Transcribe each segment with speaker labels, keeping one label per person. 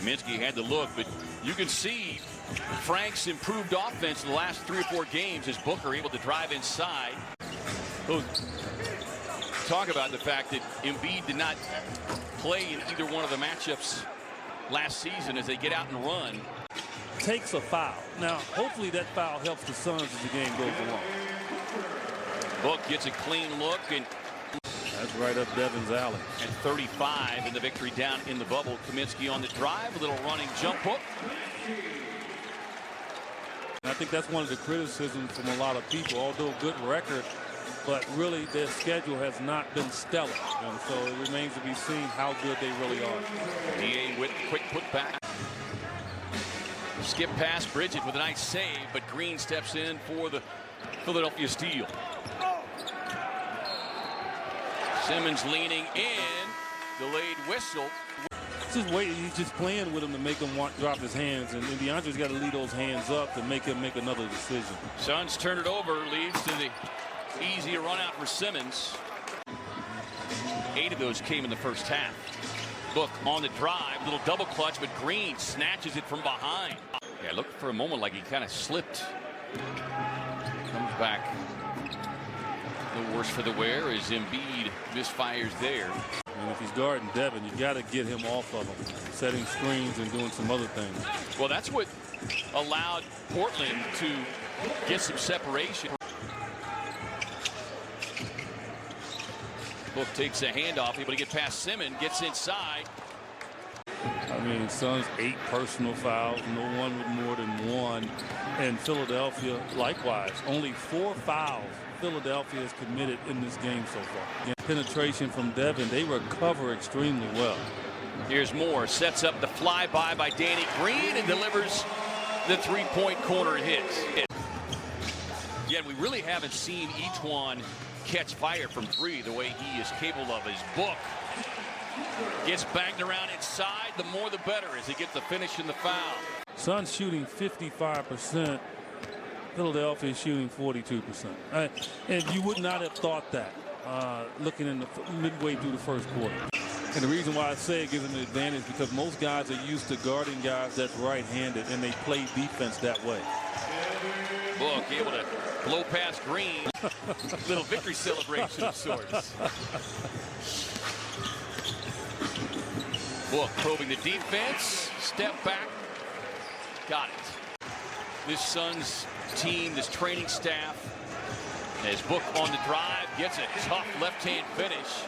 Speaker 1: Kaminsky had the look, but you can see Frank's improved offense in the last 3 or 4 games as Booker able to drive inside. Talk about the fact that Embiid did not play in either one of the matchups last season as they get out and run.
Speaker 2: Takes a foul. Now, hopefully that foul helps the Suns as the game goes along.
Speaker 1: Book gets a clean look, and
Speaker 2: that's right up Devin's alley.
Speaker 1: At 35 in the victory down in the bubble. Kaminsky on the drive, a little running jump hook.
Speaker 2: I think that's one of the criticisms from a lot of people, although good record, but really their schedule has not been stellar. And so it remains to be seen how good they really are.
Speaker 1: DA with quick putback. Skip past Bridget with a nice save, but Green steps in for the Philadelphia steal. Simmons leaning in, delayed whistle.
Speaker 2: Just waiting, he's just playing with him to make him drop his hands, and DeAndre's got to lead those hands up to make him make another decision.
Speaker 1: Suns turn it over, leads to the easy run out for Simmons. 8 of those came in the first half. Book on the drive, little double clutch, but Green snatches it from behind. Yeah, looked for a moment like he kind of slipped. Comes back. No worse for the wear as Embiid misfires there.
Speaker 2: And if he's guarding Devin, you got to get him off of him, setting screens and doing some other things.
Speaker 1: Well, that's what allowed Portland to get some separation. Book takes a handoff, able to get past Simmons, gets inside.
Speaker 2: I mean, Suns 8 personal fouls, no one with more than 1. And Philadelphia, likewise, only 4 fouls Philadelphia has committed in this game so far. Penetration from Devin, they recover extremely well.
Speaker 1: Here's Moore, sets up the flyby by Danny Green and delivers the 3-point corner hit. Yeah, we really haven't seen Etuan catch fire from 3 the way he is capable of. His Book gets banged around inside, the more the better as he gets the finish in the foul.
Speaker 2: Suns shooting 55%. Philadelphia shooting 42%. And you would not have thought that looking in the midway through the first quarter. And the reason why I say it gives them an advantage because most guys are used to guarding guys that's right-handed, and they play defense that way.
Speaker 1: Book able to blow past Green. Little victory celebration of sorts. Book probing the defense. Step back. Got it. This Suns team, this training staff, as Book on the drive, gets a tough left-hand finish.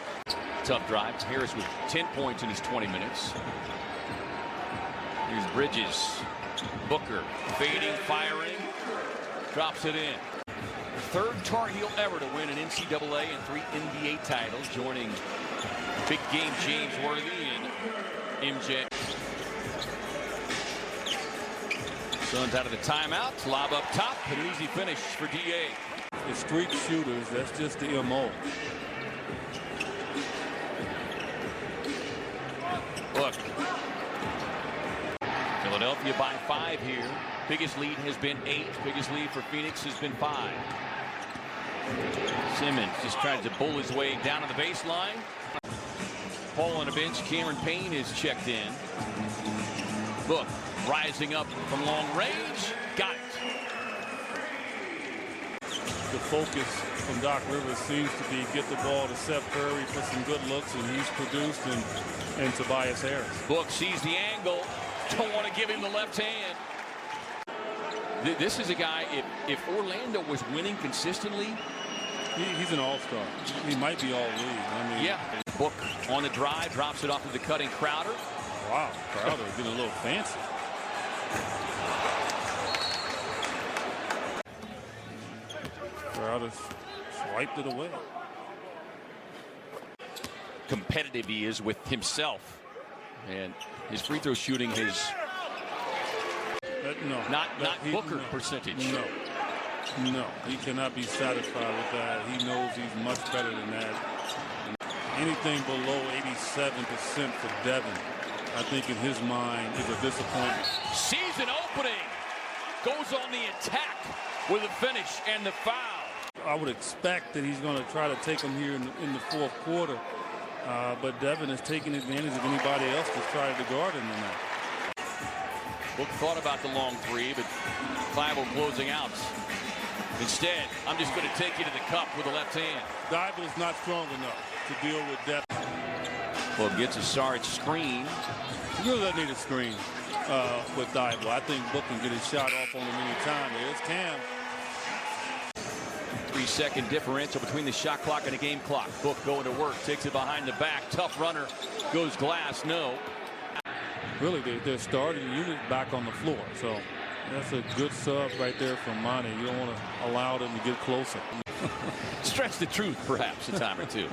Speaker 1: Tough drive. Harris with 10 points in his 20 minutes. Here's Bridges. Booker fading, firing, drops it in. Third Tar Heel ever to win an NCAA and 3 NBA titles, joining big game James Worthy and MJ. Suns out of the timeout, lob up top, an easy finish for DA.
Speaker 2: The streak shooters, that's just the MO.
Speaker 1: Look, Philadelphia by 5 here. Biggest lead has been 8. Biggest lead for Phoenix has been 5. Simmons just tried to bull his way down to the baseline. Paul on the bench. Cameron Payne is checked in. Book rising up from long range. Got it.
Speaker 2: The focus from Doc Rivers seems to be get the ball to Seth Curry for some good looks, and he's produced, and Tobias Harris.
Speaker 1: Book sees the angle. Don't want to give him the left hand. This is a guy, if Orlando was winning consistently,
Speaker 2: he's an all-star. He might be all-league. I mean,
Speaker 1: yeah. Book on the drive, drops it off to the cutting Crowder.
Speaker 2: Wow, Crowder getting a little fancy. Crowder swiped it away.
Speaker 1: Competitive he is with himself, and his free throw shooting is not Booker percentage.
Speaker 2: No, he cannot be satisfied with that. He knows he's much better than that. Anything below 87% for Devin, I think in his mind, is a disappointment.
Speaker 1: Season opening, goes on the attack with a finish and the foul.
Speaker 2: I would expect that he's going to try to take him here in the fourth quarter. But Devin is taking advantage of anybody else that's trying to guard him tonight.
Speaker 1: Book thought about the long three, but Clyburn closing out. Instead, I'm just going to take you to the cup with the left hand.
Speaker 2: Clyburn is not strong enough to deal with Devin.
Speaker 1: Well, gets a Saric screen.
Speaker 2: He really doesn't need a screen with Clyburn. I think Book can get his shot off on him anytime. There's Cam.
Speaker 1: 3-second differential between the shot clock and the game clock. Book going to work, takes it behind the back. Tough runner, goes glass, no.
Speaker 2: Really, they're starting unit back on the floor. So that's a good sub right there from Monty. You don't want to allow them to get closer.
Speaker 1: Stretch the truth, perhaps, a time or two.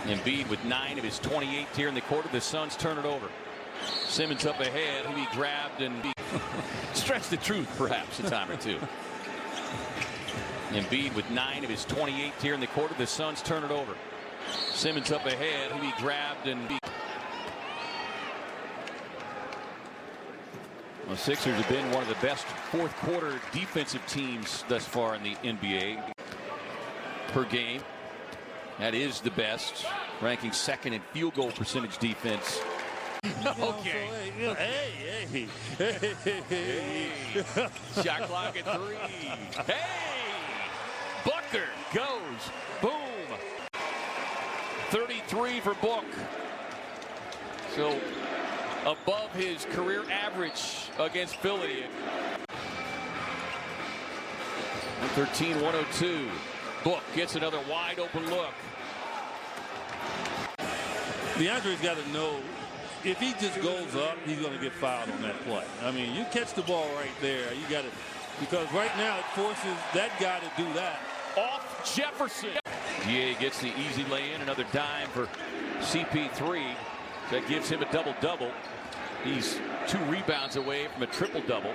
Speaker 1: Embiid with 9 of his 28 here in the quarter. The Suns turn it over. Simmons up ahead. He grabbed and stretch the truth, perhaps, a time or two. Embiid with 9 of his 28 here in the quarter. The Suns turn it over. Simmons up ahead. He grabbed and the Sixers have been one of the best fourth quarter defensive teams thus far in the NBA per game. That is the best, ranking second in field goal percentage defense. Okay.
Speaker 2: Hey.
Speaker 1: Shot clock at 3. Hey! Butker goes. Boom. 33 for Book. So above his career average against Philly. 113-102. Book gets another wide open look.
Speaker 2: DeAndre's got to know if he just goes up, he's going to get fouled on that play. I mean, you catch the ball right there. You got to, because right now it forces that guy to do that.
Speaker 1: Off Jefferson. GA gets the easy lay in. Another dime for CP3. That gives him a double-double. He's 2 rebounds away from a triple-double.